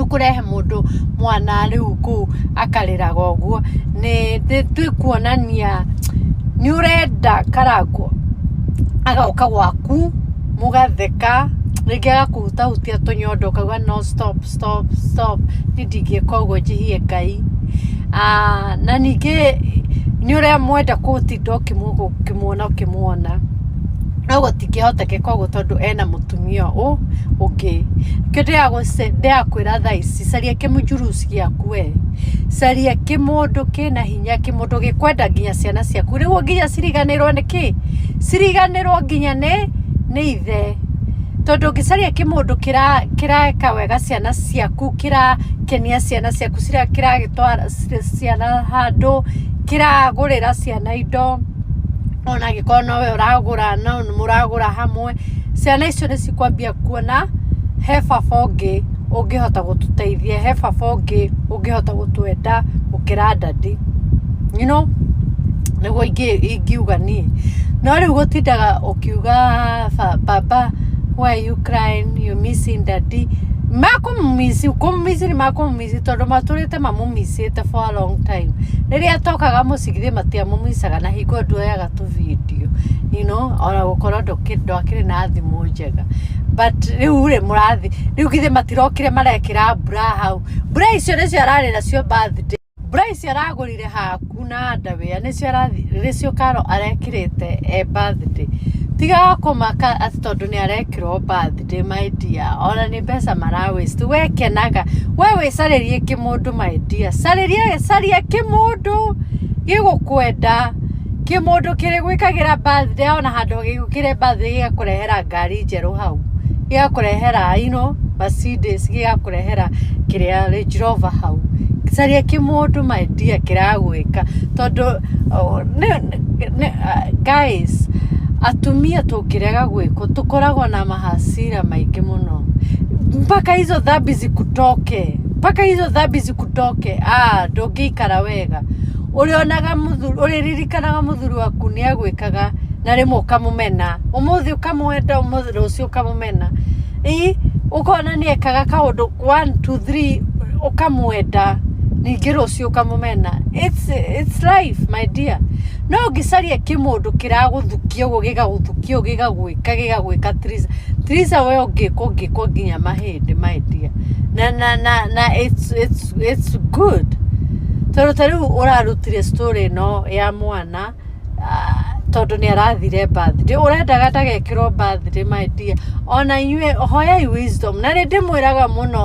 riu kurehe mundu mwana riu ku akariraga uguo ni twikuonania ni urenda Karangũ agauka gwaku mugatheka ringi agakuhutahutia tunyondo kauga no stop ndingĩka ũguo njihie Ngai na ningĩ ni uria mwenda kutinda ukimwona no gutingĩhoteke koguo tondu ena mutumia ungi ndia kwira thaa ici caria kimũjuruci giaku we caria kimundu kina hinya kimundu gikwenda nginya ciana ciaku rĩu nginya ciriganĩrwo nĩkĩ ciriganĩrwo nginya nĩ ithe tondu ngicaria kimundu kireka wega ciana ciaku kirakenia ciana ciaku kiragitwara ciana handu kiragurira ciana indo ona gikorwo nowe uragura na muragura hamwe ciana icio ni cikwambia kuona he baba ungi ungihota gututeithia he baba ungi ungihota gutwenda gukira dadi niguo ingiuga ni no riu gutindaga ukiuga baba why are you crying you missing daddy kumumisi ni makumumisi tondu maturite mamumisite for a long time riria tokaga mucigithie matiamumisaga na hingo nduoyaga tu video ona gukorwo ndakiri na thimu njega but riu murathi riu githie matirokire marekira mbura hau mbura icio nicio arari nacio birthday mbura icio aragurire haku na ndawea nicio ricio Karo arekirite birthday tiga kumaka ati tondu ni arekirwo birthday my dear ona ni mbeca mara waste we kenaga we wicaririe kimundu my dear caria kimundu gigukwenda kimundu kiri gwikagira birthday ona handu gigukire birthday gigakurehera ngari njeru hau gigakurehera Mercedes gigakurehera kiria Range Rover hau caria kimundu my dear kiragwika tondu guys atumia tukirega gwiko tukoragwo na mahasira maingi muno mpaka hizo dhambi zikutoke ndungikara wega urionaga muthuri uriririkanaga muthuri waku ni agwikaga na rimwe ukamumena umuthi ukamwenda umuthi rucio ukamumena ukona ni ekaga kaundu 1 2 3 ukamwenda ningi rucio ukamumena it's life my dear no ngicaria kimundu kiraguthukia uguo gigagwika Teresa we ungikwo nginya mahindi my dear na it's good tariu urarutire story no ya mwana tondu ni arathire birthday urendaga ndagekirwo birthday my dear ona inyue hoyai wisdom na ndi mwiraga muno